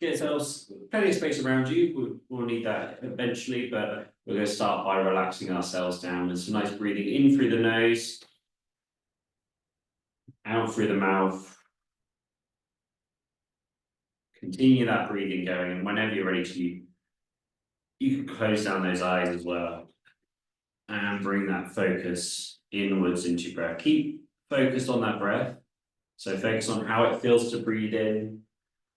get yourselves plenty of space around you. We'll need that eventually, but we're going to start by relaxing ourselves down with some nice breathing in through the nose, out through the mouth. Continue that breathing going, and whenever you're ready to, you can close down those eyes as well and bring that focus inwards into your breath. Keep focused on that breath. So focus on how it feels to breathe in.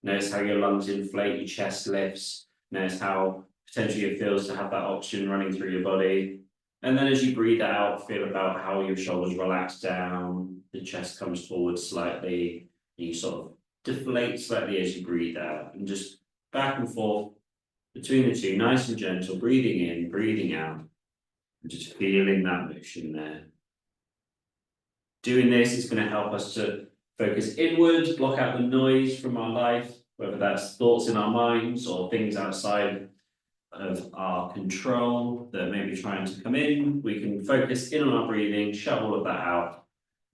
Notice how your lungs inflate, your chest lifts. Notice how potentially it feels to have that oxygen running through your body. And then as you breathe out, feel about how your shoulders relax down, the chest comes forward slightly, and you sort of deflate slightly as you breathe out, and just back and forth between the two, nice and gentle, breathing in, breathing out, and just feeling that motion there. Doing this is going to help us to focus inwards, block out the noise from our life, whether that's thoughts in our minds or things outside of our control that may be trying to come in. We can focus in on our breathing, shut all of that out,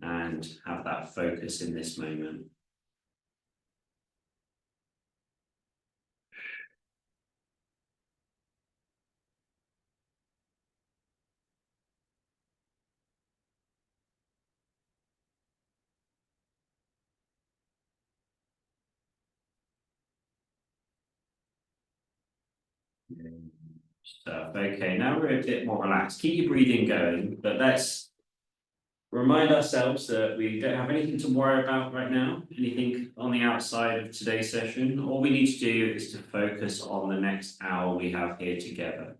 and have that focus in this moment. Stuff. Okay, now we're a bit more relaxed. Keep your breathing going, but let's remind ourselves that we don't have anything to worry about right now, anything on the outside of today's session. All we need to do is to focus on the next hour we have here together.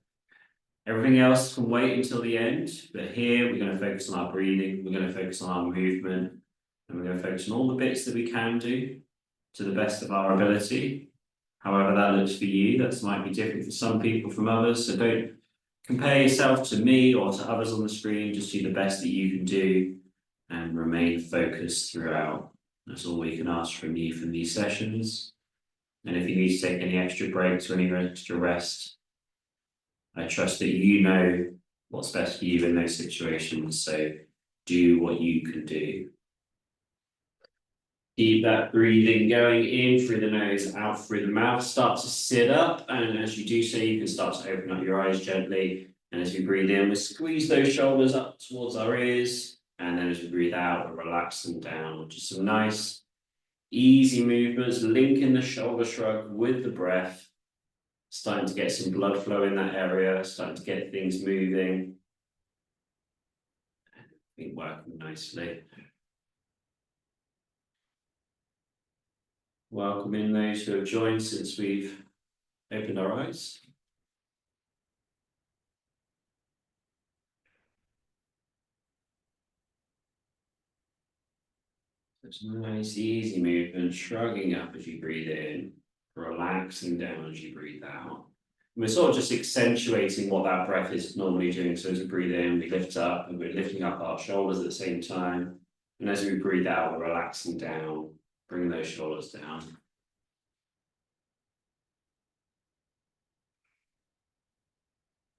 Everything else can wait until the end, but here we're going to focus on our breathing, we're going to focus on our movement, and we're going to focus on all the bits that we can do to the best of our ability. However that looks for you, that might be different for some people from others, so don't compare yourself to me or to others on the screen, just do the best that you can do and remain focused throughout. That's all we can ask from you from these sessions. And if you need to take any extra breaks or any extra rest, I trust that you know what's best for you in those situations, so do what you can do. Keep that breathing going in through the nose, out through the mouth. Start to sit up, and as you do so, you can start to open up your eyes gently. And as we breathe in, we squeeze those shoulders up towards our ears. And then as we breathe out, we relax them down. Just some nice, easy movements, linking the shoulder shrug with the breath. Starting to get some blood flow in that area, starting to get things moving. Been working nicely. Welcoming those who have joined since we've opened our eyes. It's nice, easy movement, shrugging up as you breathe in, relaxing down as you breathe out. And we're sort of just accentuating what that breath is normally doing. So as we breathe in, we lift up, and we're lifting up our shoulders at the same time. And as we breathe out, we're relaxing down, bringing those shoulders down.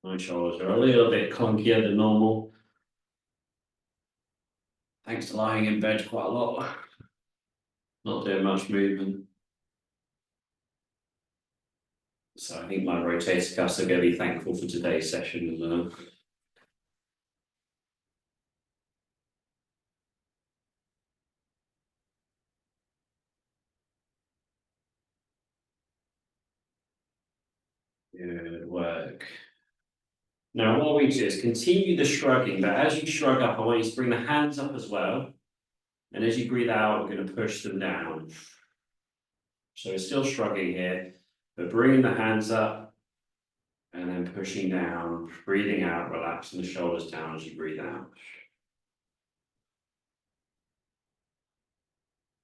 My shoulders are a little bit clunkier than normal. Thanks to lying in bed quite a lot. Not doing much movement. So I think my rotator cuffs are going to be thankful for today's session as well. Good work. Now what we do is continue the shrugging, but as you shrug up, I want you to bring the hands up as well. And as you breathe out, we're going to push them down. So we're still shrugging here, but bringing the hands up and then pushing down, breathing out, relaxing the shoulders down as you breathe out.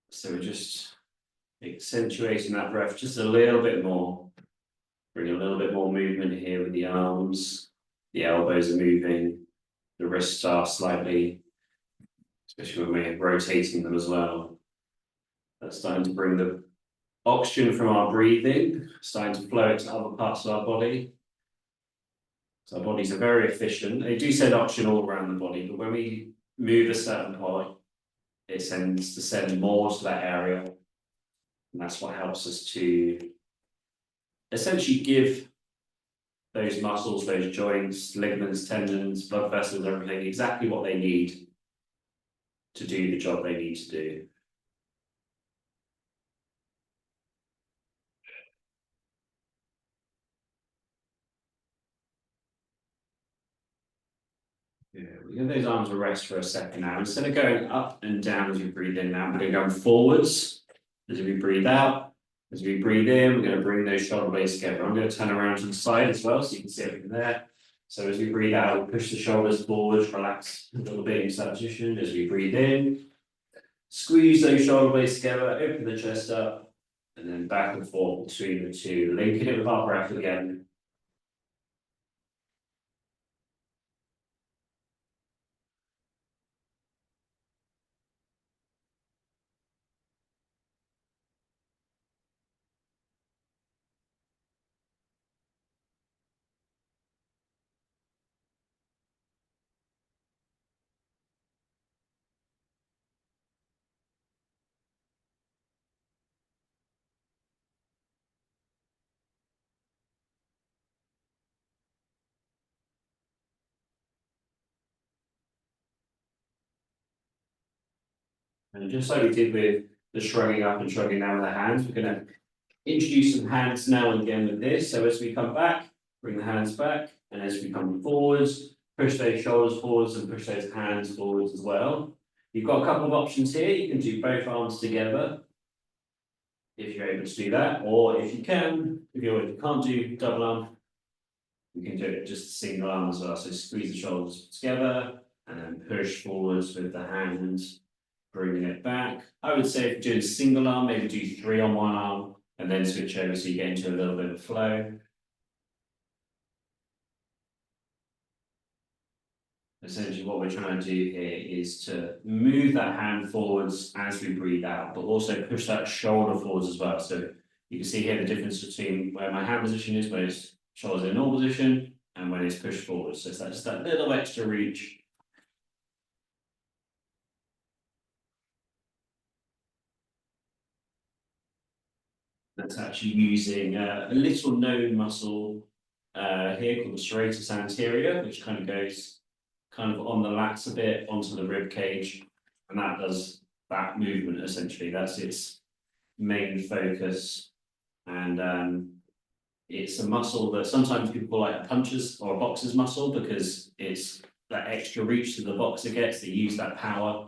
So we're just accentuating that breath just a little bit more. Bring a little bit more movement here with the arms. The elbows are moving. The wrists are slightly, especially when we're rotating them as well. That's starting to bring the oxygen from our breathing, starting to flow it to other parts of our body. So our bodies are very efficient. They do send oxygen all around the body, but when we move a certain point, it tends to send more to that area. And that's what helps us to essentially give those muscles, those joints, ligaments, tendons, blood vessels, everything exactly what they need to do the job they need to do. Yeah, we give those arms a rest for a second now. Instead of going up and down as you breathe in now, we're going to go forwards as we breathe out. As we breathe in, we're going to bring those shoulder blades together. I'm going to turn around to the side as well so you can see everything there. So as we breathe out, we push the shoulders forwards, relax a little bit into that position. As we breathe in, squeeze those shoulder blades together, open the chest up, and then back and forth between the two, linking it with our breath again. And just like we did with the shrugging up and shrugging down with the hands, we're going to introduce some hands now and again with this. So as we come back, bring the hands back, and as we come forwards, push those shoulders forwards and push those hands forwards as well. You've got a couple of options here. You can do both arms together if you're able to do that, or if you can, if you can't do double arm, you can do it just single arm as well. So squeeze the shoulders together and then push forwards with the hands, bringing it back. I would say if you're doing single arm, maybe do 3 on one arm and then switch over so you get into a little bit of flow. Essentially what we're trying to do here is to move that hand forwards as we breathe out, but also push that shoulder forwards as well. So you can see here the difference between where my hand position is, when it's shoulders in normal position, and when it's pushed forward. So it's just that little extra reach. That's actually using a little known muscle here called the serratus anterior, which kind of goes kind of on the lats a bit onto the rib cage, and that does that movement essentially. That's its main focus, and it's a muscle that sometimes people call like a puncher's or a boxer's muscle because it's that extra reach that the boxer gets. They use that power.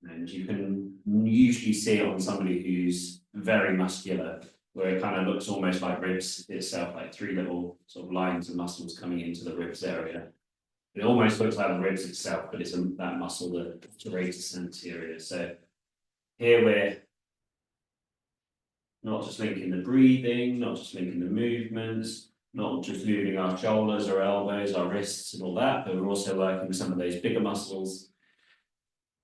And you can usually see it on somebody who's very muscular, where it kind of looks almost like ribs itself, like 3 little sort of lines of muscles coming into the ribs area. It almost looks like the ribs itself, but it's that muscle, the serratus anterior. So here we're not just linking the breathing, not just linking the movements, not just moving our shoulders or elbows, our wrists and all that, but we're also working with some of those bigger muscles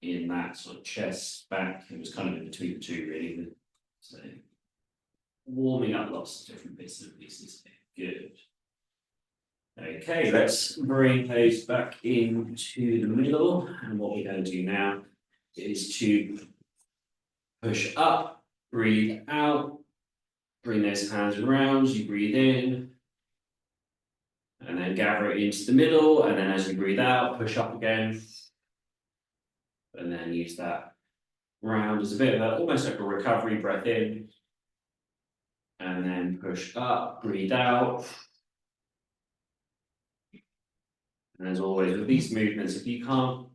in that sort of chest, back. It was kind of in between the two, really. So warming up lots of different bits and pieces. Good. Okay, let's bring those back into the middle. And what we're going to do now is to push up, breathe out, bring those hands around, you breathe in, and then gather it into the middle. And then as you breathe out, push up again. And then use that round as a bit of almost like a recovery breath in. And then push up, breathe out. And as always, with these movements, if you can't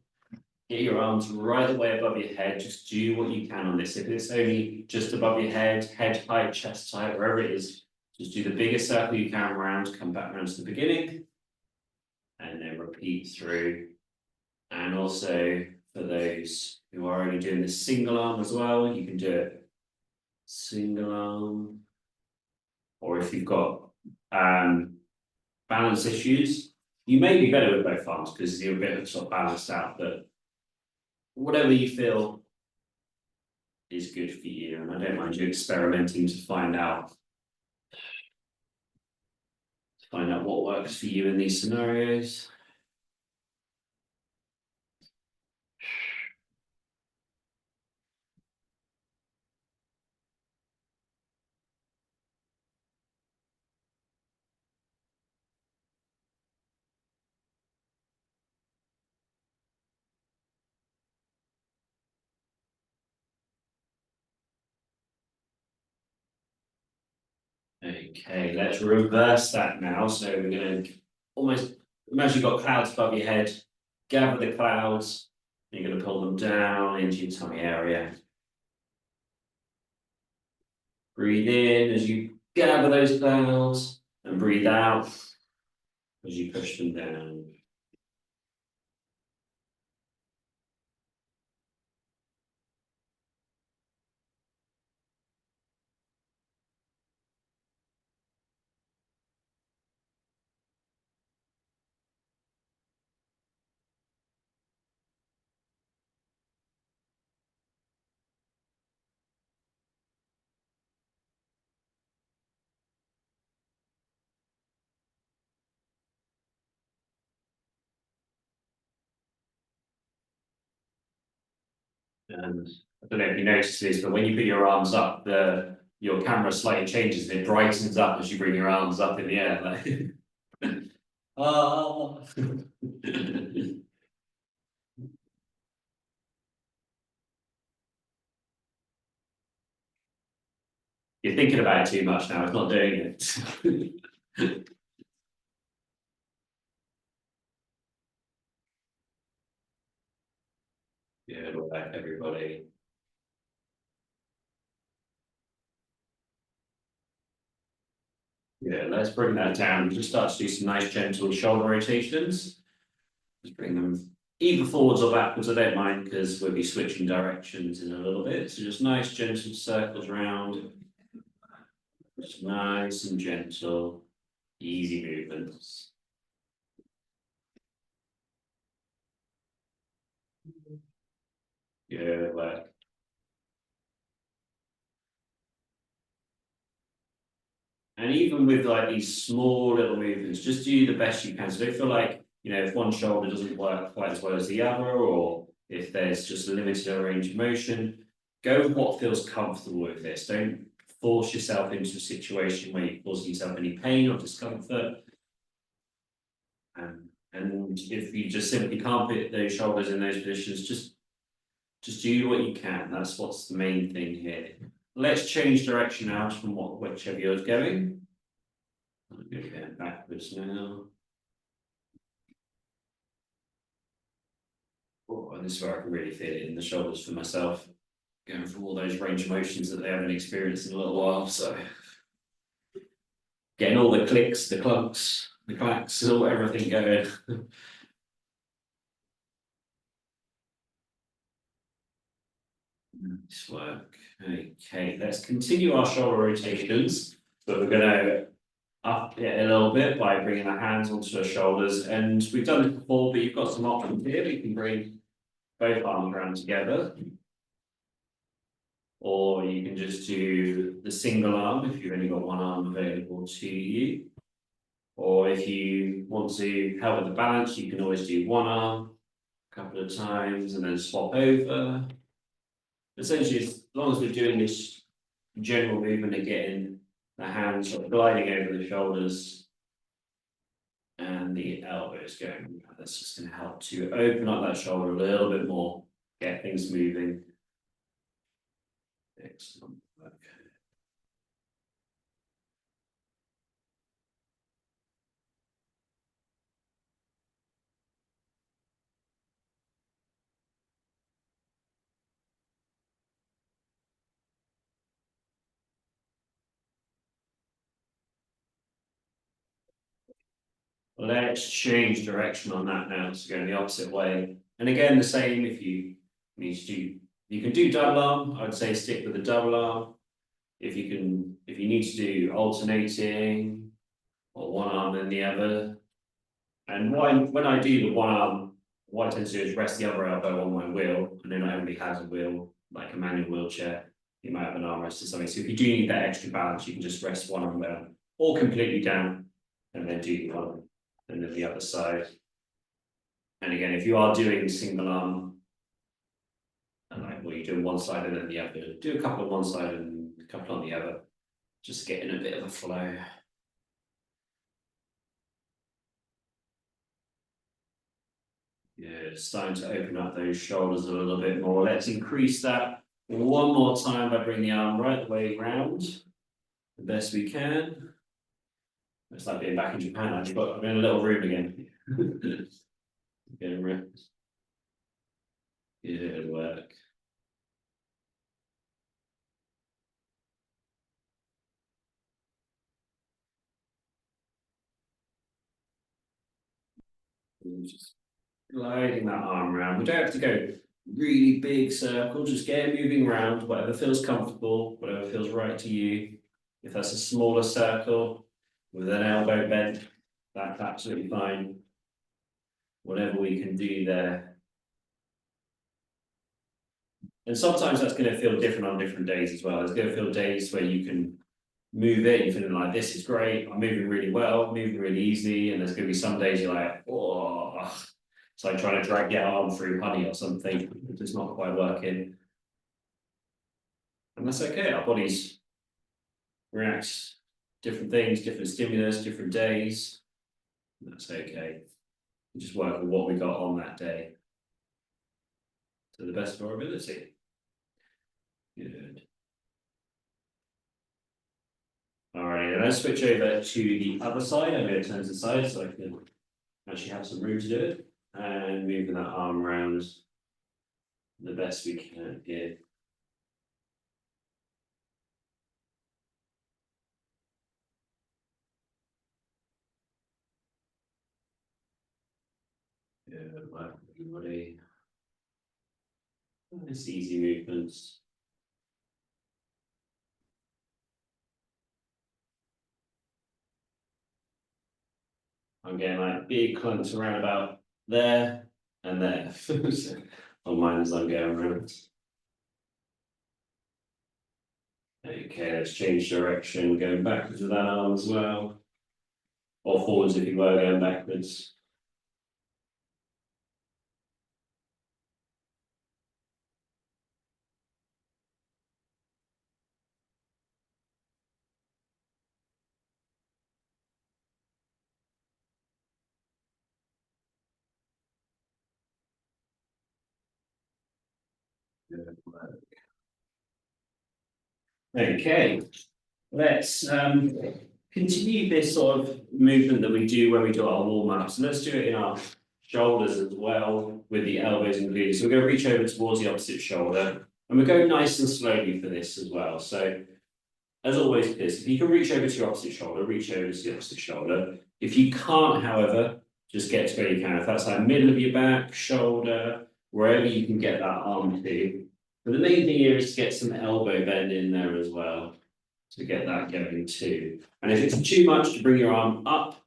get your arms right away above your head, just do what you can on this. If it's only just above your head, head height, chest height, wherever it is, just do the biggest circle you can around, come back around to the beginning, and then repeat through. And also, for those who are only doing the single arm as well, you can do it single arm. Or if you've got balance issues, you may be better with both arms because you're a bit sort of balanced out, but whatever you feel is good for you. And I don't mind you experimenting to find out what works for you in these scenarios. Okay, let's reverse that now. So we're gonna almost imagine you've got clouds above your head. Gather the clouds. And you're gonna pull them down into your tummy area. Breathe in as you gather those clouds, and breathe out as you push them down. And I don't know if you noticed this, but when you put your arms up, your camera slightly changes and it brightens up as you bring your arms up in the air. Like, ah. You're thinking about it too much now, it's not doing it. Good work, everybody. Yeah, let's bring that down. Just start to do some nice gentle shoulder rotations. Just bring them either forwards or backwards. I don't mind because we'll be switching directions in a little bit. So just nice gentle circles around. Just nice and gentle, easy movements. Good work. And even with like these small little movements, just do the best you can. So don't feel like, if one shoulder doesn't work quite as well as the other, or if there's just a limited range of motion, go with what feels comfortable with this. Don't force yourself into a situation where you're causing yourself any pain or discomfort. And if you just simply can't put those shoulders in those positions, just do what you can. That's what's the main thing here. Let's change direction now from whichever you're going. I'm going to get backwards now. Oh, and this is where I can really feel it in the shoulders for myself. Going through all those range of motions that they haven't experienced in a little while. So getting all the clicks, the clunks, the clacks, everything going. Nice work. Okay, let's continue our shoulder rotations, but we're going to up it a little bit by bringing our hands onto our shoulders. And we've done this before, but you've got some options here. You can bring both arms around together, or you can just do the single arm if you've only got one arm available to you. Or if you want to help with the balance, you can always do one arm a couple of times and then swap over. Essentially, as long as we're doing this general movement of getting the hands sort of gliding over the shoulders and the elbows going, that's just going to help to open up that shoulder a little bit more, get things moving. Excellent. Okay. Let's change direction on that now to go in the opposite way. And again, the same if you need to do, you can do double arm. I would say stick with the double arm. If you need to do alternating or one arm and the other. And when I do the one arm, what I tend to do is rest the other elbow on my wheel. I know not everybody has a wheel, like a manual wheelchair. You might have an armrest or something. So if you do need that extra balance, you can just rest one arm down or completely down and then do the one and then the other side. And again, if you are doing single arm, and you're doing one side and then the other, do a couple on one side and a couple on the other, just getting a bit of a flow. Yeah, it's starting to open up those shoulders a little bit more. Let's increase that one more time by bringing the arm right the way round, the best we can. It's like being back in Japan, I'm in a little room again. Getting ripped. Good work. And just gliding that arm around. We don't have to go really big circle, just get it moving around, whatever feels comfortable, whatever feels right to you. If that's a smaller circle with an elbow bend, that's absolutely fine. Whatever we can do there. And sometimes that's going to feel different on different days as well. There's going to feel days where you can move it, you're feeling like this is great, I'm moving really well, moving really easy, and there's going to be some days you're like, oh, it's like trying to drag your arm through honey or something, it's just not quite working. And that's okay, our bodies reacts different things, different stimulus, different days. That's okay. We just work with what we got on that day to the best of our ability. Good. Alright, let's switch over to the other side. I'm going to turn to the side so I can actually have some room to do it. And moving that arm around the best we can here. Good work, everybody. Nice easy movements. I'm getting like big clumps around about there and there on mine as I'm going around. Okay, let's change direction, going backwards with that arm as well. Or forwards if you were going backwards. Okay, let's continue this sort of movement that we do when we do our warm-up. So let's do it in our shoulders as well, with the elbows included. So we're going to reach over towards the opposite shoulder, and we're going nice and slowly for this as well. So as always, if you can reach over to your opposite shoulder, reach over to the opposite shoulder. If you can't, however, just get to where you can. If that's like middle of your back, shoulder, wherever you can get that arm to. But the main thing here is to get some elbow bend in there as well, to get that going too. And if it's too much to bring your arm up,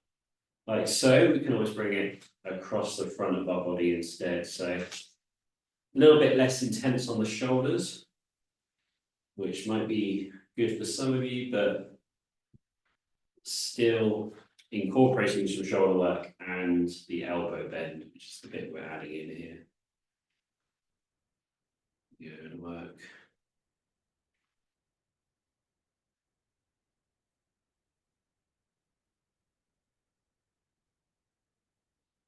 like so, we can always bring it across the front of our body instead. So a little bit less intense on the shoulders, which might be good for some of you, but still incorporating some shoulder work and the elbow bend, which is the bit we're adding in here. Good work.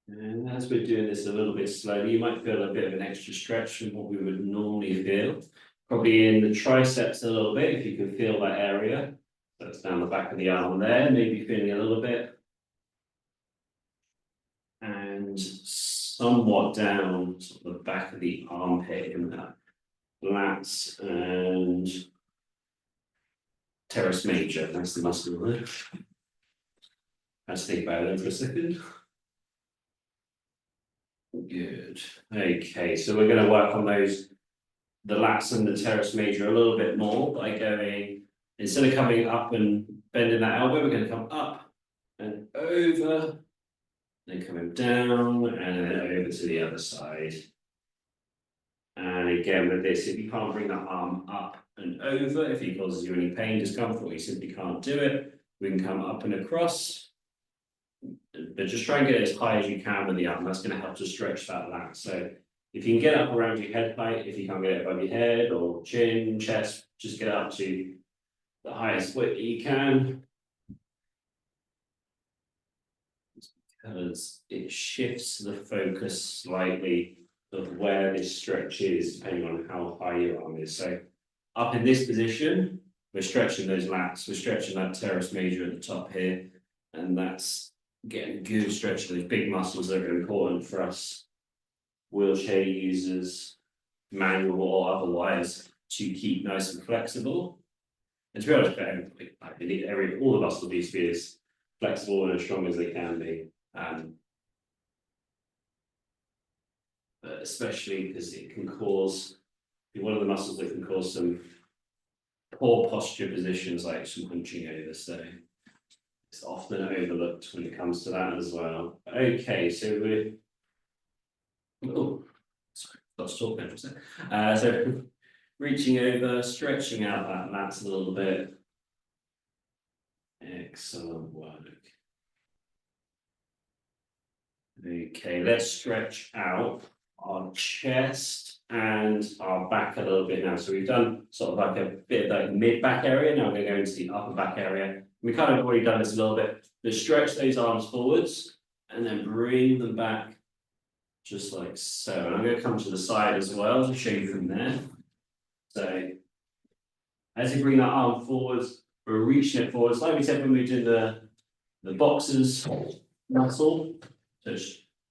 And as we're doing this a little bit slowly, you might feel a bit of an extra stretch from what we would normally feel. Probably in the triceps a little bit, if you can feel that area. That's down the back of the arm there, maybe feeling a little bit. And somewhat down sort of the back of the armpit in that lats and teres major, that's the muscle there. Let's think about it for a second. Good. Okay, so we're going to work on those, the lats and the teres major a little bit more by going, instead of coming up and bending that elbow, we're going to come up and over, then coming down and then over to the other side. And again with this, if you can't bring that arm up and over, if it causes you any pain, discomfort, or you simply can't do it, we can come up and across. But just try and get as high as you can with the arm. That's going to help to stretch that lat. So if you can get up around your head height, if you can't get it above your head or chin, chest, just get up to the highest width that you can. Because it shifts the focus slightly of where this stretch is, depending on how high your arm is. So up in this position, we're stretching those lats, we're stretching that teres major at the top here. And that's getting a good stretch of those big muscles that are important for us wheelchair users, manual or otherwise, to keep nice and flexible. And to be honest, I believe all the muscles need to be as flexible and as strong as they can be. But especially because it can cause one of the muscles that can cause some poor posture positions like some hunching over. So it's often overlooked when it comes to that as well. Okay, so we're sorry, stop talking for a second. So reaching over, stretching out that lat a little bit. Excellent work. Okay, let's stretch out our chest and our back a little bit now. So we've done sort of like a bit of like mid back area. Now we're going to go into the upper back area. We kind of already done this a little bit. Just stretch those arms forwards and then bring them back just like so. And I'm going to come to the side as well to show you from there. So as you bring that arm forwards, we're reaching it forwards, like we said when we did the boxer's muscle. So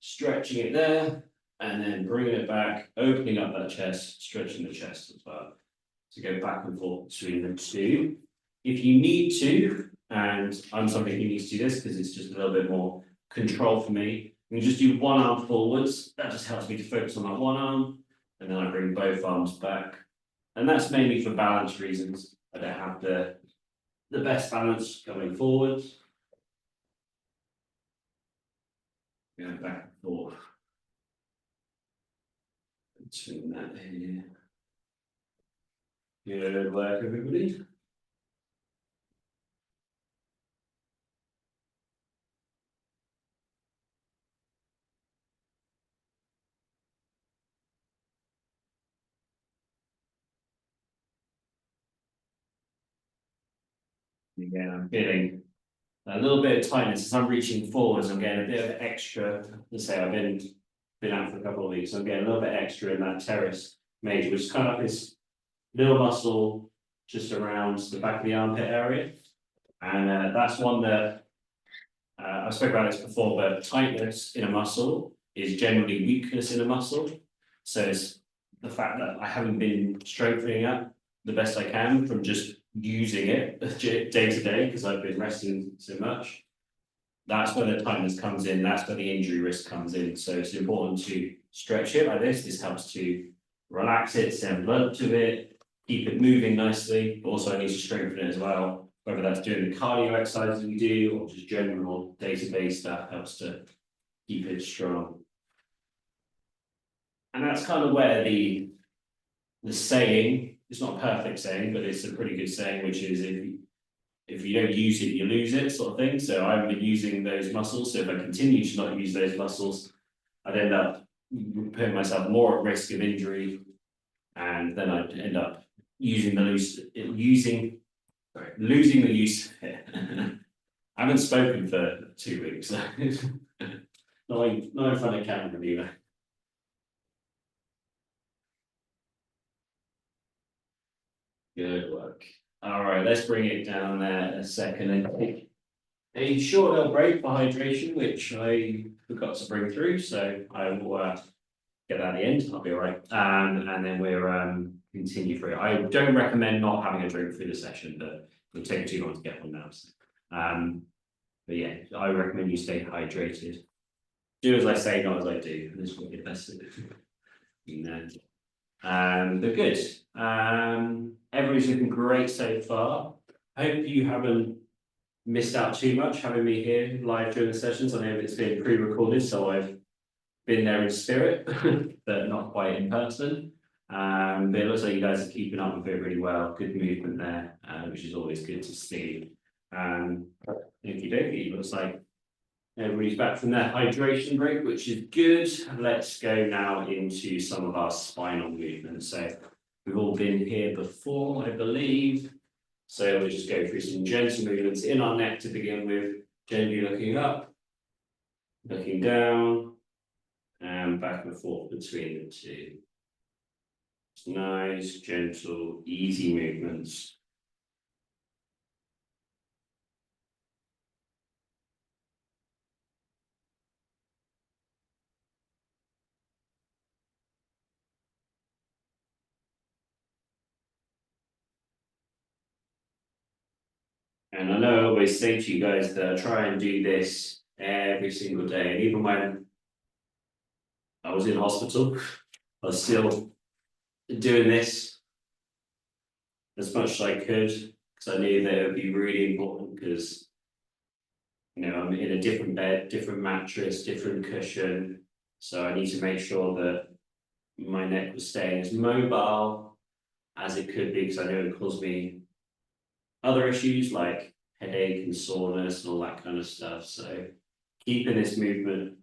stretching it there, and then bringing it back, opening up that chest, stretching the chest as well. So go back and forth between the two. If you need to, and I'm somebody who needs to do this because it's just a little bit more control for me, you can just do one arm forwards. That just helps me to focus on that one arm, and then I bring both arms back. And that's mainly for balance reasons. I don't have the best balance going forwards. Going back and forth between that here. Good work, everybody. Again, I'm feeling a little bit of tightness as I'm reaching forwards. I'm getting a bit of extra. Let's say I've been out for a couple of weeks. So I'm getting a little bit extra in that teres major, which is kind of like this little muscle just around the back of the armpit area. And that's one that I've spoken about this before, but tightness in a muscle is generally weakness in a muscle. So it's the fact that I haven't been strengthening up the best I can from just using it day to day because I've been resting so much. That's where the tightness comes in. That's where the injury risk comes in. So it's important to stretch it like this. This helps to relax it, send blood to it, keep it moving nicely. But also, I need to strengthen it as well. Whether that's doing the cardio exercises we do or just general day-to-day stuff helps to keep it strong. And that's kind of where the saying, it's not a perfect saying, but it's a pretty good saying, which is if you don't use it, you lose it, sort of thing. So I haven't been using those muscles. So if I continue to not use those muscles, I'd end up putting myself more at risk of injury, and then I'd end up losing the use. I haven't spoken for 2 weeks. Not in front of camera either. Good work. All right, let's bring it down there a second and take a short little break for hydration, which I forgot to bring through. So I will get that at the end. I'll be all right. And then we'll continue through. I don't recommend not having a drink through the session, but it'll take too long to get one now. So, but yeah, I recommend you stay hydrated. Do as I say, not as I do. This will get best at it. But good. Everybody's looking great so far. I hope you haven't missed out too much having me here live during the sessions. I know it's been pre-recorded, so I've been there in spirit, but not quite in person. But it looks like you guys are keeping up with it really well. Good movement there, which is always good to see. Okie dokie, looks like everybody's back from their hydration break, which is good. Let's go now into some of our spinal movements. So we've all been here before, I believe. So we'll just go through some gentle movements in our neck to begin with. Gently looking up, looking down, and back and forth between the two. It's nice, gentle, easy movements. And I know I always say to you guys that I try and do this every single day, and even when I was in hospital, I was still doing this as much as I could, because I knew that it would be really important, because I'm in a different bed, different mattress, different cushion. So I need to make sure that my neck was staying as mobile as it could be, because I know it caused me other issues like headache and soreness and all that kind of stuff. So keeping this movement,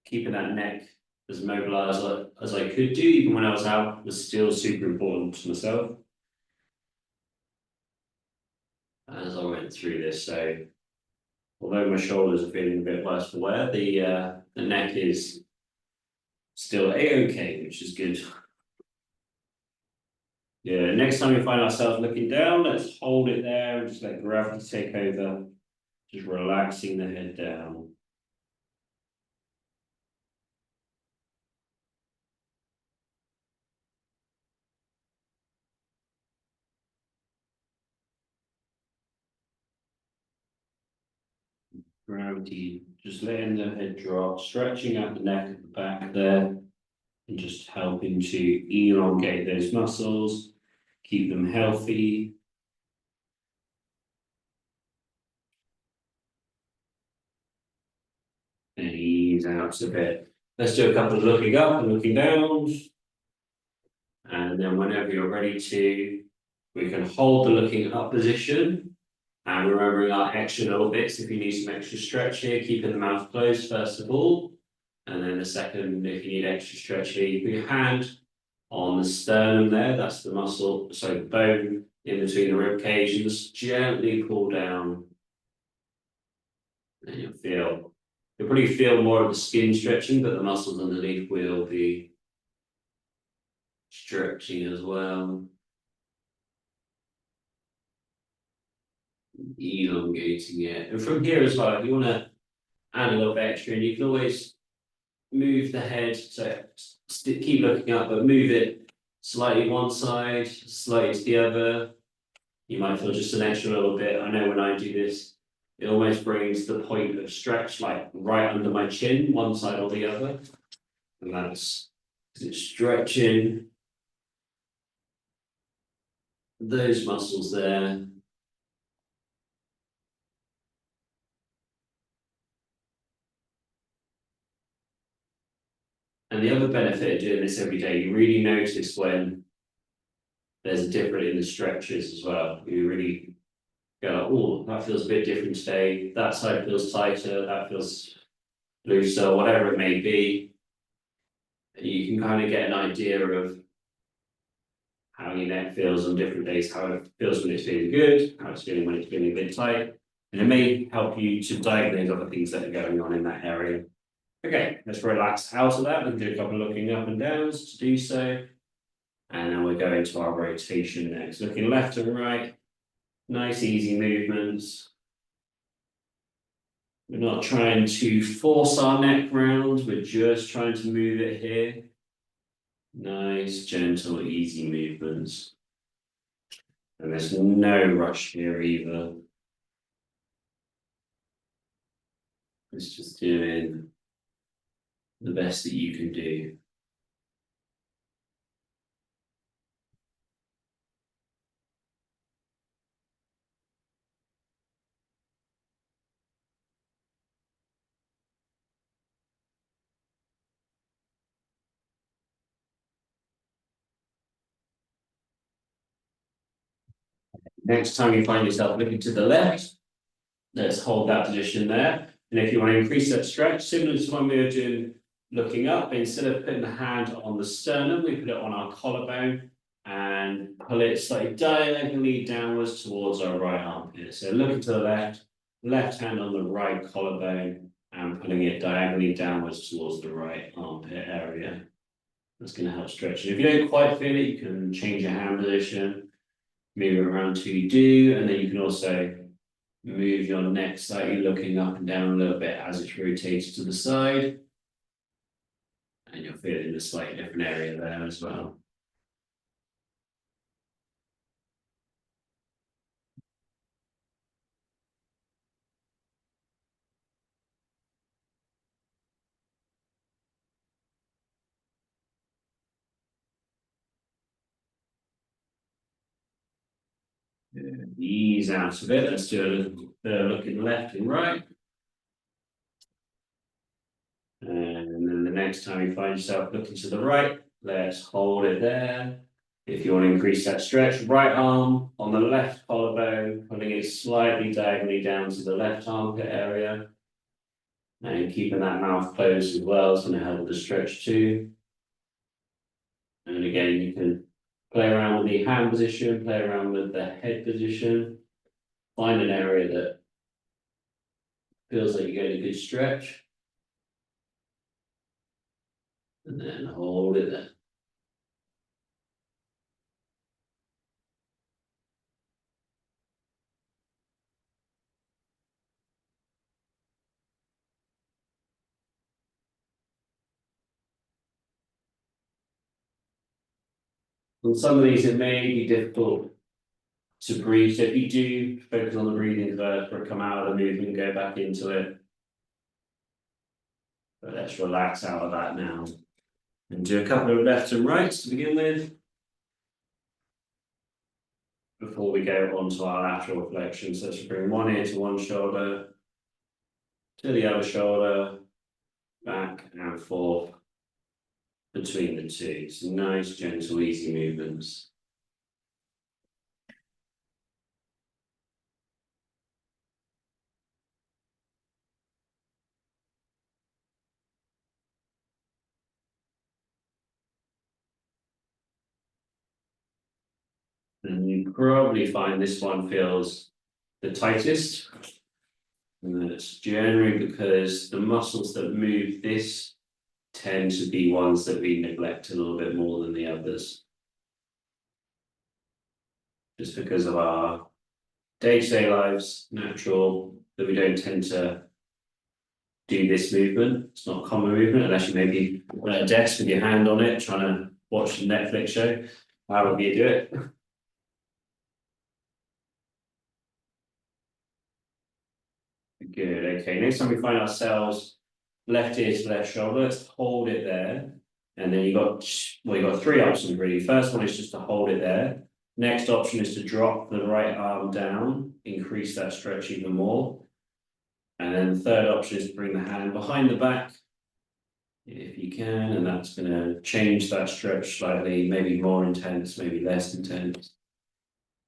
keeping that neck as mobile as I could do, even when I was out, was still super important to myself as I went through this. So although my shoulders are feeling a bit worse for wear, the neck is still a-okay, which is good. Yeah, next time we find ourselves looking down, let's hold it there and just let gravity take over, just relaxing the head down. Gravity, just letting the head drop, stretching out the neck at the back there, and just helping to elongate those muscles, keep them healthy. And ease out a bit. Let's do a couple of looking up and looking down. And then whenever you're ready to, we can hold the looking up position. And remembering our extra little bits, if you need some extra stretch here, keeping the mouth closed first of all. And then the second, if you need extra stretch here, you put your hand on the sternum there, that's the muscle, so the bone in between the rib cage, and just gently pull down. And you'll probably feel more of the skin stretching, but the muscles underneath will be stretching as well. Elongating it. And from here as well, if you want to add a little bit extra, and you can always move the head, so keep looking up, but move it slightly one side, slightly to the other. You might feel just an extra little bit. I know when I do this, it almost brings the point of stretch like right under my chin, one side or the other. And that's it's stretching those muscles there. And the other benefit of doing this every day, you really notice when there's a difference in the stretches as well. You really go, oh, that feels a bit different today. That side feels tighter, that feels looser, whatever it may be. You can kind of get an idea of how your neck feels on different days, how it feels when it's feeling good, how it's feeling when it's feeling a bit tight. And it may help you to diagnose other things that are going on in that area. Okay, let's relax out of that. We can do a couple of looking up and downs to do so. And then we're going to our rotation next. Looking left and right, nice easy movements. We're not trying to force our neck round, we're just trying to move it here. Nice, gentle, easy movements. And there's no rush here either. It's just doing the best that you can do. Next time you find yourself looking to the left, let's hold that position there. And if you want to increase that stretch, similar to when we were doing looking up, instead of putting the hand on the sternum, we put it on our collarbone and pull it slightly diagonally downwards towards our right armpit. So looking to the left hand on the right collarbone and pulling it diagonally downwards towards the right armpit area. That's going to help stretch it. If you don't quite feel it, you can change your hand position, move it around till you do, and then you can also move your neck slightly, looking up and down a little bit as it's rotated to the side. And you'll feel it in a slightly different area there as well. Ease out of it. Let's do a look in left and right. And then the next time you find yourself looking to the right, let's hold it there. If you want to increase that stretch, right arm on the left collarbone, pulling it slightly diagonally down to the left armpit area. And keeping that mouth closed as well is going to help with the stretch too. And again, you can play around with the hand position, play around with the head position. Find an area that feels like you're getting a good stretch. And then hold it there. On some of these, it may be difficult to breathe. So if you do focus on the breathing first, or come out of the movement, go back into it. But let's relax out of that now. And do a couple of lefts and rights to begin with. Before we go on to our lateral flexion. So let's bring one ear to one shoulder, to the other shoulder, back and forth between the two. So nice, gentle, easy movements. And you probably find this one feels the tightest. And that's generally because the muscles that move this tend to be ones that we neglect a little bit more than the others. Just because of our day-to-day lives, natural, that we don't tend to do this movement. It's not a common movement unless you maybe at a desk with your hand on it, trying to watch a Netflix show. However you do it. Good, okay. Next time we find ourselves left ear to left shoulder, let's hold it there. And then you got three options really. First one is just to hold it there. Next option is to drop the right arm down, increase that stretch even more. And then the third option is to bring the hand behind the back, if you can, and that's going to change that stretch slightly, maybe more intense, maybe less intense.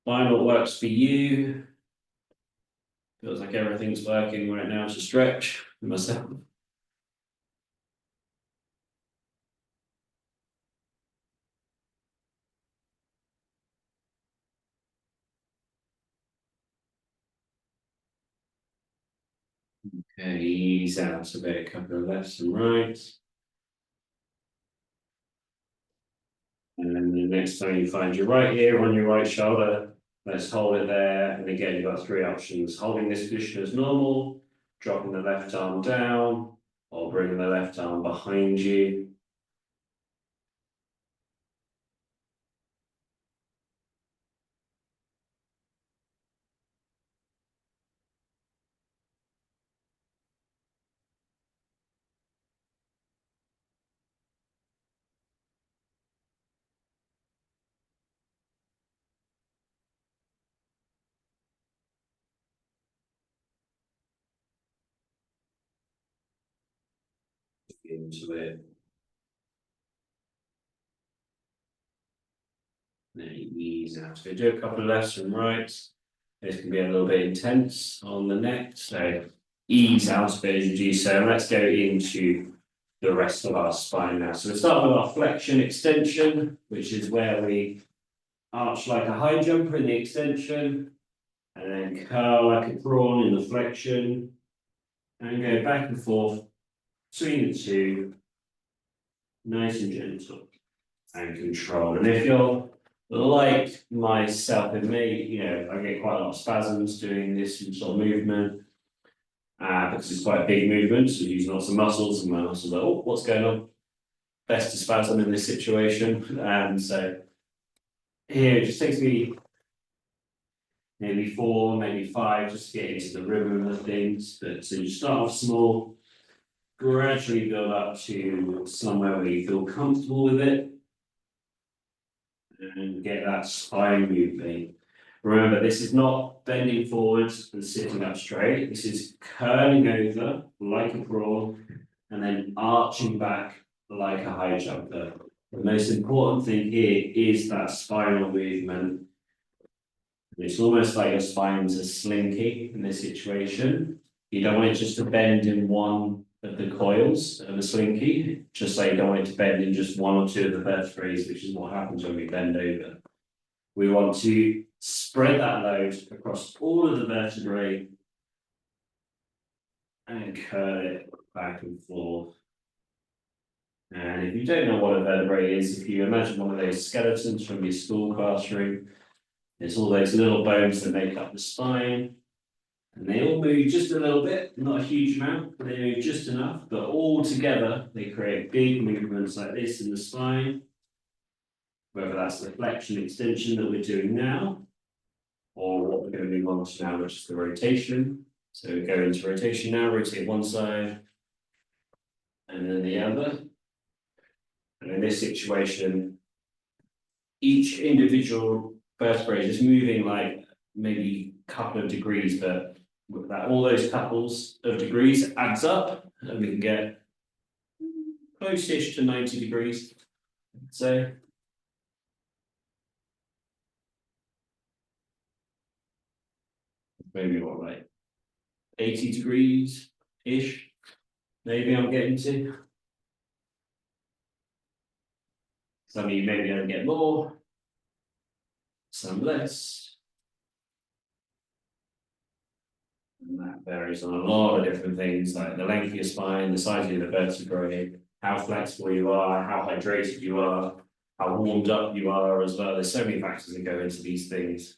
Find what works for you. Feels like everything's working right now to stretch for myself. Okay, ease out a bit, a couple of lefts and rights. And then the next time you find your right ear on your right shoulder, let's hold it there. And again, you've got three options. Holding this position as normal, dropping the left arm down, or bringing the left arm behind you. Into it. Then ease out. So do a couple of lefts and rights. This can be a little bit intense on the neck. So ease out a bit as you do so. Let's go into the rest of our spine now. So we start with our flexion extension, which is where we arch like a high jumper in the extension, and then curl like a prawn in the flexion, and go back and forth between the two, nice and gentle and controlled. And if you're like myself, it may, I get quite a lot of spasms doing this sort of movement. Because it's quite a big movement, so using lots of muscles, and my muscles are like, oh, what's going on? Best to spasm in this situation. And so here it just takes me maybe 4, maybe 5, just to get into the rhythm of things. But so you start off small, gradually build up to somewhere where you feel comfortable with it. And get that spine moving. Remember, this is not bending forwards and sitting up straight. This is curling over like a prawn and then arching back like a high jumper. The most important thing here is that spinal movement. It's almost like your spine's a slinky in this situation. You don't want it just to bend in one of the coils of a slinky, just like you don't want it to bend in just one or two of the vertebrae, which is what happens when we bend over. We want to spread that load across all of the vertebrae and curl it back and forth. And if you don't know what a vertebrae is, if you imagine one of those skeletons from your school classroom, it's all those little bones that make up the spine. And they all move just a little bit, not a huge amount, but they move just enough, but all together they create big movements like this in the spine. Whether that's the flexion extension that we're doing now, or what we're going to move on to now, which is the rotation. So we go into rotation now, rotate one side, and then the other. And in this situation, each individual vertebrae is moving like maybe a couple of degrees, but with that, all those couples of degrees adds up, and we can get close-ish to 90 degrees. So maybe what, like 80 degrees-ish, maybe I'm getting to. Some of you maybe don't get more, some less. And that varies on a lot of different things, like the length of your spine, the size of the vertebrae, how flexible you are, how hydrated you are, how warmed up you are as well. There's so many factors that go into these things.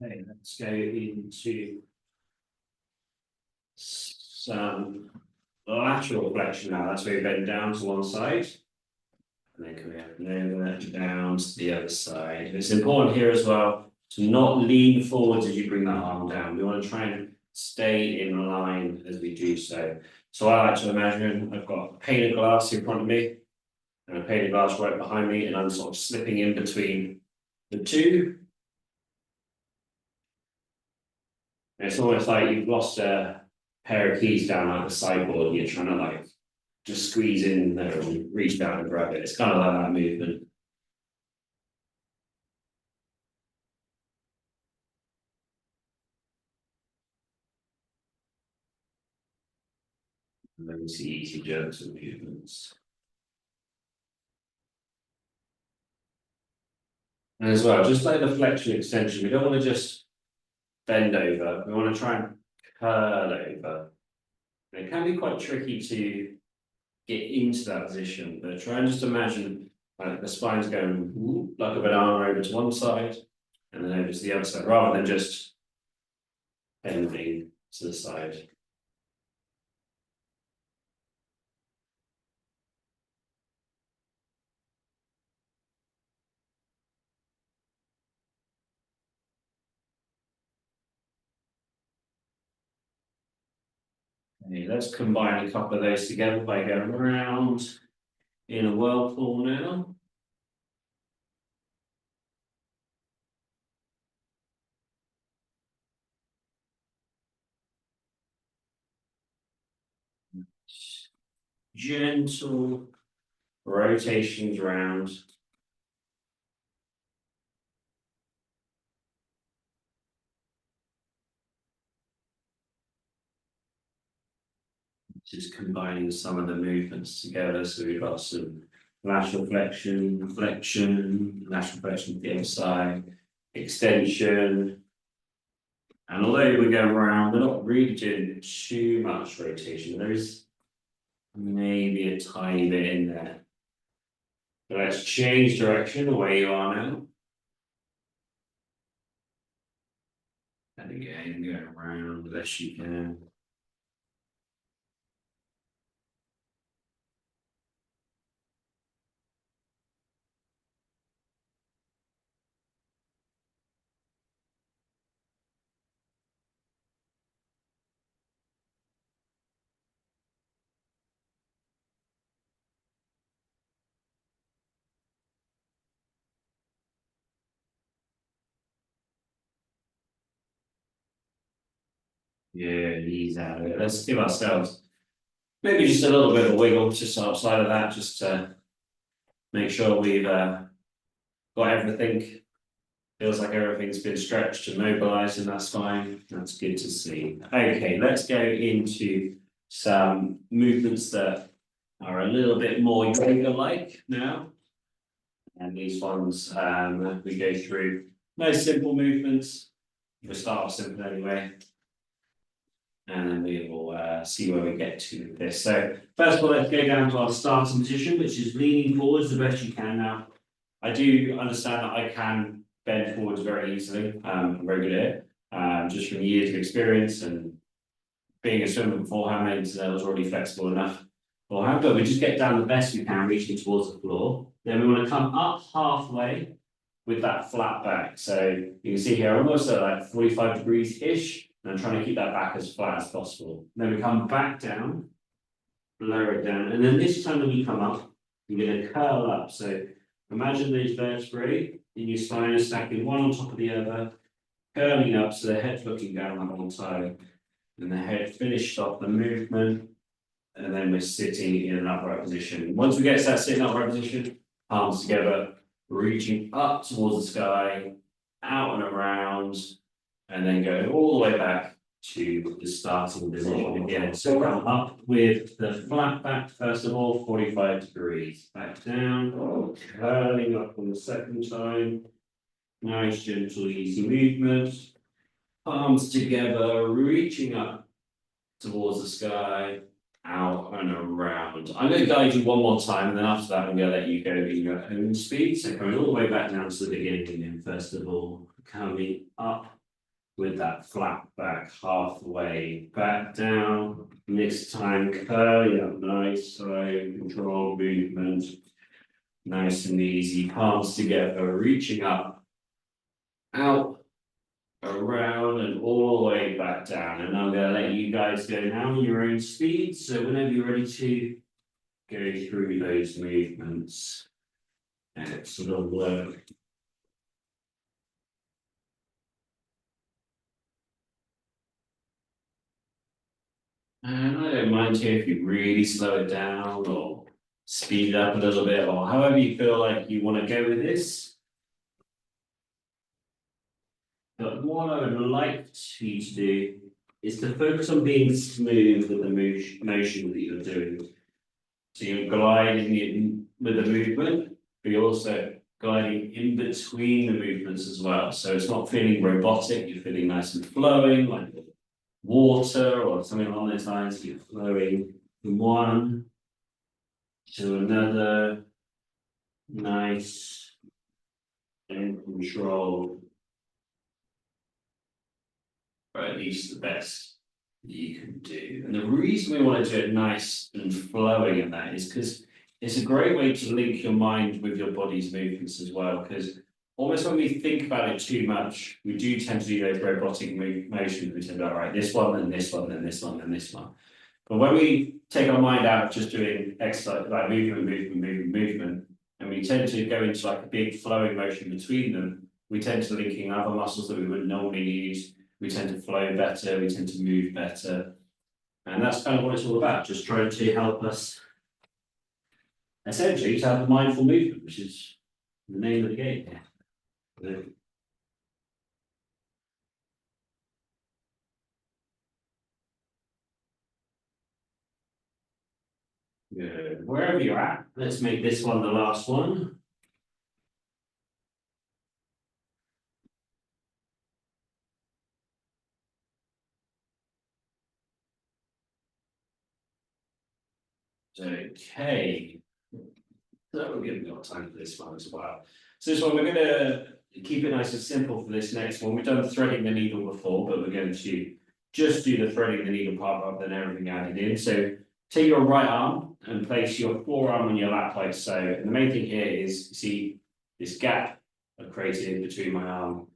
Okay, let's go into some lateral flexion now. That's where you bend down to one side. And then coming up and over, down to the other side. And it's important here as well to not lean forwards as you bring that arm down. We want to try and stay in line as we do so. So I like to imagine I've got a pane of glass in front of me and a pane of glass right behind me, and I'm sort of slipping in between the two. And it's almost like you've lost a pair of keys down like the sideboard and you're trying to like just squeeze in there and reach down and grab it. It's kind of like that movement. And then you see easy jerks and movements. And as well, just like the flexion extension, we don't want to just bend over, we want to try and curl over. And it can be quite tricky to get into that position, but try and just imagine like the spine's going whoop, like a banana over to one side and then over to the other side, rather than just bending to the side. Okay, let's combine a couple of those together by going around in a whirlpool now. Gentle rotations around. Just combining some of the movements together. So we've got some lateral flexion, lateral flexion to the other side, extension. And although we're going around, we're not really doing too much rotation. There is maybe a tiny bit in there. But let's change direction where you are now. And again, going around as you can. Yeah, ease out of it. Let's give ourselves maybe just a little bit of a wiggle just outside of that, just to make sure we've got everything. Feels like everything's been stretched and mobilized in that spine. That's good to see. Okay, let's go into some movements that are a little bit more yoga-like now. And these ones we go through nice simple movements. We'll start off simple anyway. And then we will see where we get to with this. So first of all, let's go down to our starting position, which is leaning forwards the best you can now. I do understand that I can bend forwards very easily. I'm very good at it. Just from years of experience and being a swimmer beforehand, I was already flexible enough beforehand. But we just get down the best we can, reaching towards the floor. Then we want to come up halfway with that flat back. So you can see here almost at like 45 degrees-ish. And I'm trying to keep that back as flat as possible. Then we come back down, lower it down, and then this time when you come up, you're going to curl up. So imagine those vertebrae in your spine are stacking one on top of the other, curling up so the head's looking down the whole time. And the head finished off the movement, and then we're sitting in an upright position. Once we get to that sitting upright position, palms together, reaching up towards the sky, out and around, and then going all the way back to the starting position again. So come up with the flat back first of all, 45 degrees. Back down, curling up on the second time. Nice, gentle, easy movement. Palms together, reaching up towards the sky, out and around. I'm going to guide you one more time, and then after that, I'm going to let you go in your own speed. So coming all the way back down to the beginning again, first of all, coming up with that flat back halfway back down. This time curling up, nice, slow, controlled movement. Nice and easy, palms together, reaching up, out, around, and all the way back down. And I'm going to let you guys go now in your own speed. So whenever you're ready to go through those movements, excellent work. And I don't mind here if you really slow it down or speed it up a little bit, or however you feel like you want to go with this. But what I would like you to do is to focus on being smooth with the motion that you're doing. So you're gliding in with the movement, but you're also gliding in between the movements as well. So it's not feeling robotic, you're feeling nice and flowing, like water or something along those lines. You're flowing from one to another, nice and controlled, or at least the best you can do. And the reason we want to do it nice and flowing in that is because it's a great way to link your mind with your body's movements as well. Because almost when we think about it too much, we do tend to do those robotic motions. We tend to, all right, this one, and this one, and this one, and this one. But when we take our mind out of just doing exercise, like movement, and we tend to go into like a big flowing motion between them, we tend to link in other muscles that we wouldn't normally use. We tend to flow better, we tend to move better. And that's kind of what it's all about, just trying to help us essentially to have a mindful movement, which is the name of the game here. Good. Wherever you're at, let's make this one the last one. Okay. So we're giving got time for this one as well. So this one, we're going to keep it nice and simple for this next one. We've done threading the needle before, but we're going to just do the threading the needle part rather than everything added in. So take your right arm and place your forearm on your lap like so. And the main thing here is, see this gap I've created between my arm,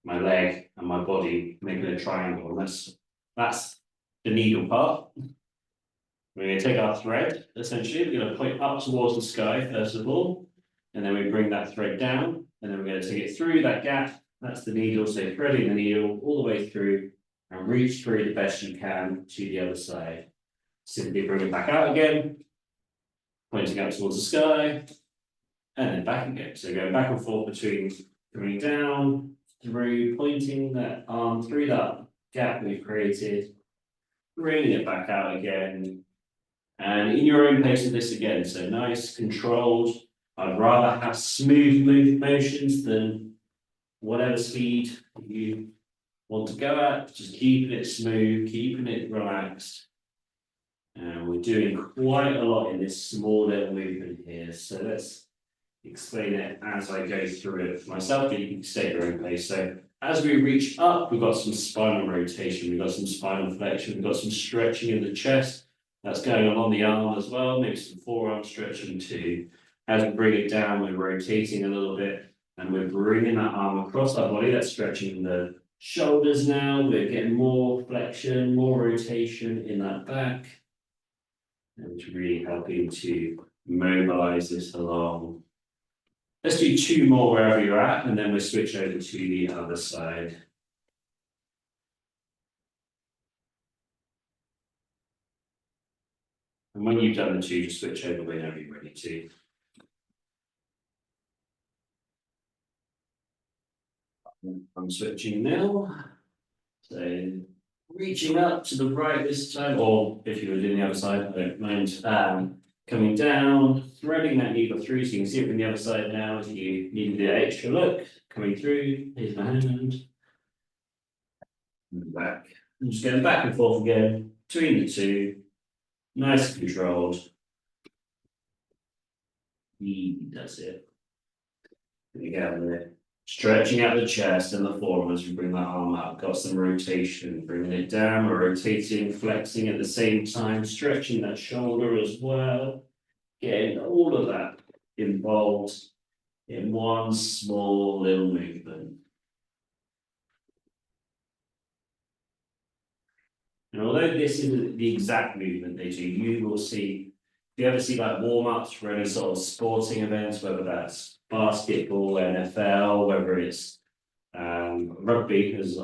my leg, and my body, making a triangle. And that's the needle part. We're going to take our thread, essentially, we're going to point up towards the sky, first of all, and then we bring that thread down, and then we're going to take it through that gap. That's the needle, so threading the needle all the way through and reach through the best you can to the other side. Simply bring it back out again, pointing out towards the sky, and then back again. So going back and forth between coming down, through, pointing that arm through that gap we've created, bringing it back out again, and in your own pace of this again. So nice, controlled. I'd rather have smooth motions than whatever speed you want to go at, just keeping it smooth, keeping it relaxed. And we're doing quite a lot in this small little movement here. So let's explain it as I go through it for myself, but you can stay at your own pace. So as we reach up, we've got some spinal rotation, we've got some spinal flexion, we've got some stretching in the chest. That's going along the arm as well, maybe some forearm stretching too. As we bring it down, we're rotating a little bit and we're bringing that arm across our body. That's stretching the shoulders now. We're getting more flexion, more rotation in that back. And it's really helping to mobilize this along. Let's do 2 more wherever you're at, and then we'll switch over to the other side. And when you've done the 2, just switch over whenever you're ready to. I'm switching now. So reaching up to the right this time, or if you were doing the other side, I don't mind. Coming down, threading that needle through, so you can see it from the other side now. If you need the extra look, coming through, here's my hand. And back. I'm just going back and forth again between the 2. Nice and controlled. He does it. Again, stretching out the chest and the forearm as we bring that arm up. Got some rotation, bringing it down, we're rotating, flexing at the same time, stretching that shoulder as well. Getting all of that involved in one small little movement. And although this isn't the exact movement they do, you will see, if you ever see like warm-ups for any sort of sporting events, whether that's basketball, NFL, whether it's rugby, because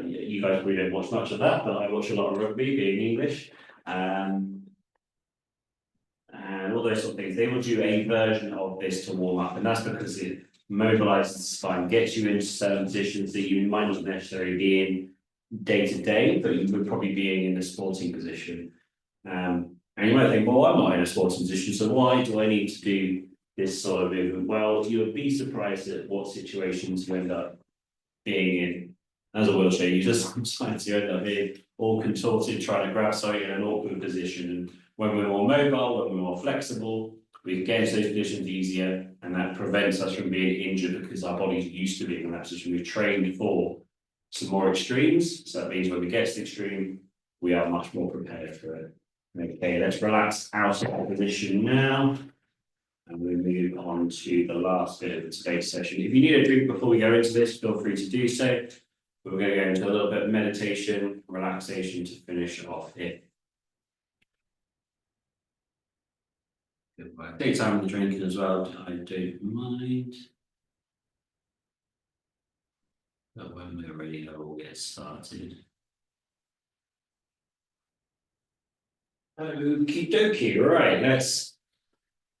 you guys probably don't watch much of that, but I watch a lot of rugby, being English. And all those sort of things, they will do a version of this to warm up, and that's because it mobilizes the spine, gets you into certain positions that you might not necessarily be in day to day, but you would probably be in a sporting position. And you might think, well, I'm not in a sporting position, so why do I need to do this sort of movement? Well, you would be surprised at what situations you end up being in. As a wheelchair user, sometimes you end up being all contorted, trying to grab something in an awkward position. And when we're more mobile, when we're more flexible, we can get into those positions easier, and that prevents us from being injured because our body's used to being in that position. We've trained for some more extremes, so that means when we get to the extreme, we are much more prepared for it. Okay, let's relax out of the position now, and we'll move on to the last bit of today's session. If you need a drink before we go into this, feel free to do so. We're going to go into a little bit of meditation, relaxation to finish off here. Take time in the drinking as well, I don't mind. But when we're ready, I will get started. Okie dokie, right, let's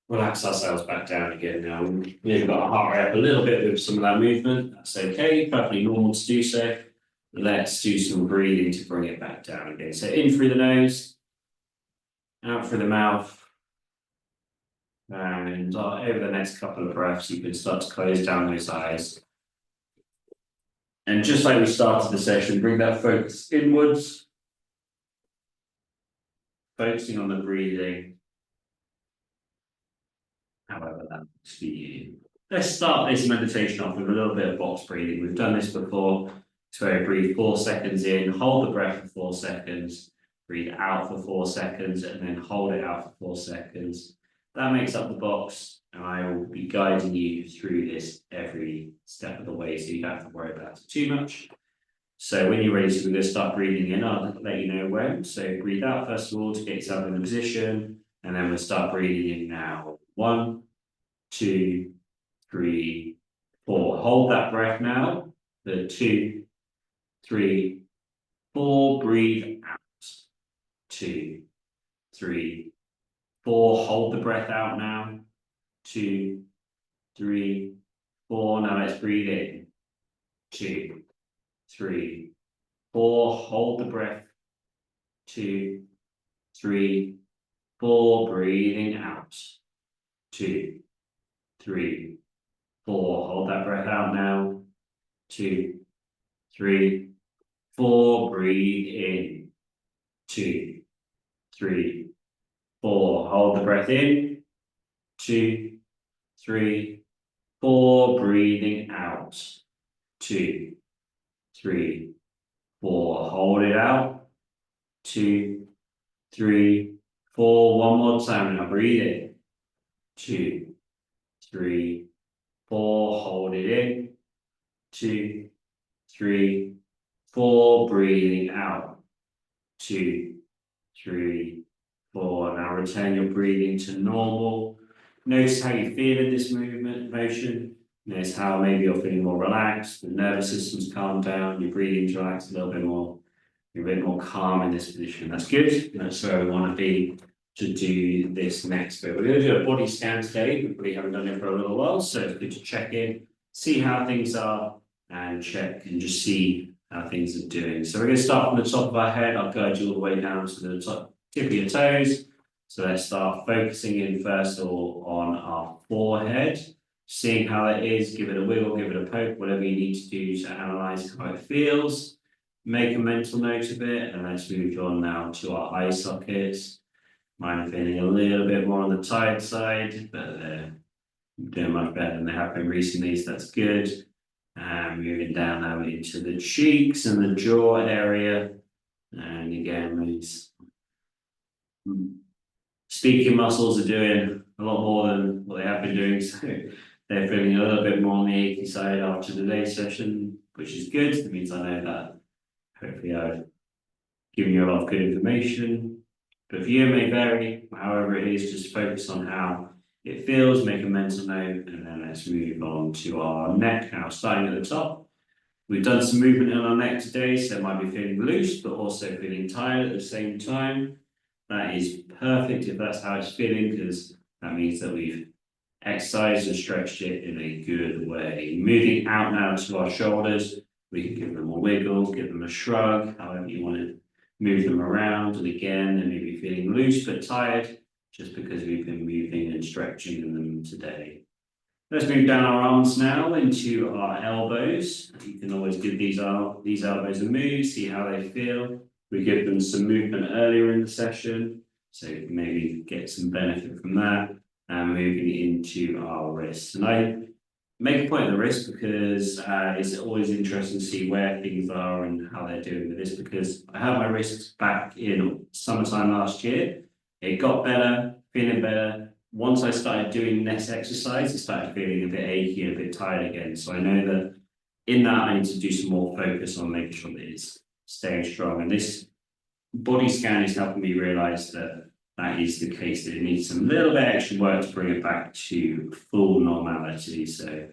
relax ourselves back down again now. We've got our heart rate up a little bit with some of that movement, that's okay, perfectly normal to do so. Let's do some breathing to bring it back down again. So in through the nose, out through the mouth. And over the next couple of breaths, you can start to close down those eyes. And just like we started the session, bring that focus inwards, focusing on the breathing, however that looks for you. Let's start this meditation off with a little bit of box breathing. We've done this before. So breathe 4 seconds in, hold the breath for 4 seconds, breathe out for 4 seconds, and then hold it out for 4 seconds. That makes up the box, and I will be guiding you through this every step of the way, so you don't have to worry about it too much. So when you're ready, so we're going to start breathing in. I'll let you know when. So breathe out first of all to get yourself in a position, and then we'll start breathing in now. 1, 2, 3, 4. Hold that breath now. The 2, 3, 4, breathe out. 2, 3, 4, hold the breath out now. 2, 3, 4, now let's breathe in. 2, 3, 4, hold the breath. 2, 3, 4, breathing out. 2, 3, 4, hold that breath out now. 2, 3, 4, breathe in. 2, 3, 4, hold the breath in. 2, 3, 4, breathing out. 2, 3, 4, hold it out. 2, 3, 4, one more time. Now breathe in. 2, 3, 4, hold it in. 2, 3, 4, breathing out. 2, 3, 4. Now return your breathing to normal. Notice how you feel in this motion. Notice how maybe you're feeling more relaxed, the nervous system's calmed down, your breathing's relaxed a little bit more. You're a bit more calm in this position. That's good. That's where we want to be to do this next bit. We're going to do a body scan today. We probably haven't done it for a little while, so it's good to check in, see how things are, and check and just see how things are doing. So we're going to start from the top of our head. I'll guide you all the way down to the top tip of your toes. So let's start focusing in first of all on our forehead, seeing how it is, give it a wiggle, give it a poke, whatever you need to do to analyze how it feels. Make a mental note of it, and let's move on now to our eye sockets. Mine are feeling a little bit more on the tired side, but they're doing much better than they have been recently, so that's good. And moving down now into the cheeks and the jaw area. And again, these speaking muscles are doing a lot more than what they have been doing, so they're feeling a little bit more on the achy side after today's session, which is good. That means I know that hopefully I've given you a lot of good information. But for you, it may vary. However it is, just focus on how it feels, make a mental note, and then let's move on to our neck now, starting at the top. We've done some movement in our neck today, so it might be feeling loose, but also feeling tired at the same time. That is perfect if that's how it's feeling, because that means that we've exercised and stretched it in a good way. Moving out now to our shoulders, we can give them a wiggle, give them a shrug, however you want to move them around. And again, they may be feeling loose but tired, just because we've been moving and stretching them today. Let's move down our arms now into our elbows. You can always give these elbows a move, see how they feel. We give them some movement earlier in the session, so maybe get some benefit from that. And moving into our wrists. And I make a point of the wrist because it's always interesting to see where things are and how they're doing with this, because I had my wrists back in summertime last year. It got better, feeling better. Once I started doing less exercise, I started feeling a bit achy and a bit tired again. So I know that in that I need to do some more focus on making sure that it's staying strong. And this body scan is helping me realize that that is the case, that it needs some little bit extra work to bring it back to full normality. So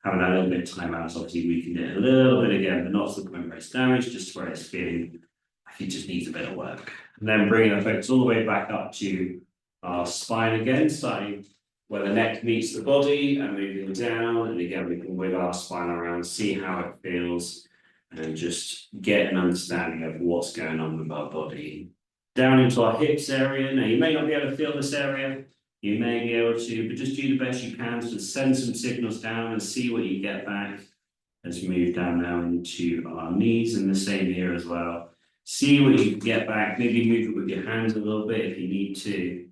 having that little bit of time out has obviously weakened it a little bit again, but not to the point where it's damaged, just where it's feeling like it just needs a bit of work. And then bringing the focus all the way back up to our spine again, starting where the neck meets the body and moving down. And again, we can wiggle our spine around, see how it feels, and just get an understanding of what's going on with our body. Down into our hips area. Now, you may not be able to feel this area, you may be able to, but just do the best you can to send some signals down and see what you get back. Let's move down now into our knees, and the same here as well. See what you can get back, maybe move it with your hands a little bit if you need to.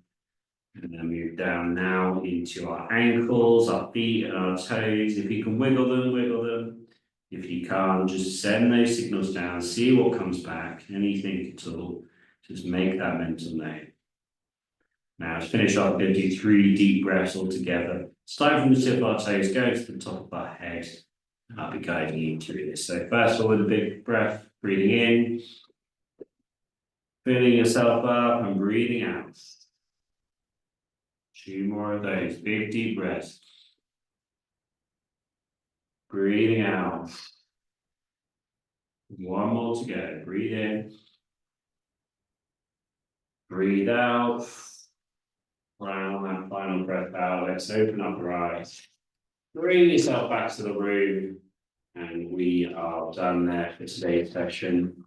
And then move down now into our ankles, our feet and our toes. If you can wiggle them, wiggle them. If you can't, just send those signals down, see what comes back, anything at all. Just make that mental note. Now, to finish off, we're going to do 3 deep breaths all together. Starting from the tip of our toes, going to the top of our head. And I'll be guiding you through this. So first of all, with a big breath, breathing in, filling yourself up and breathing out. 2 more of those, big deep breaths. Breathing out. One more to go, breathe in. Breathe out. Round that final breath out, let's open up our eyes. Bring yourself back to the room. And we are done there for today's session.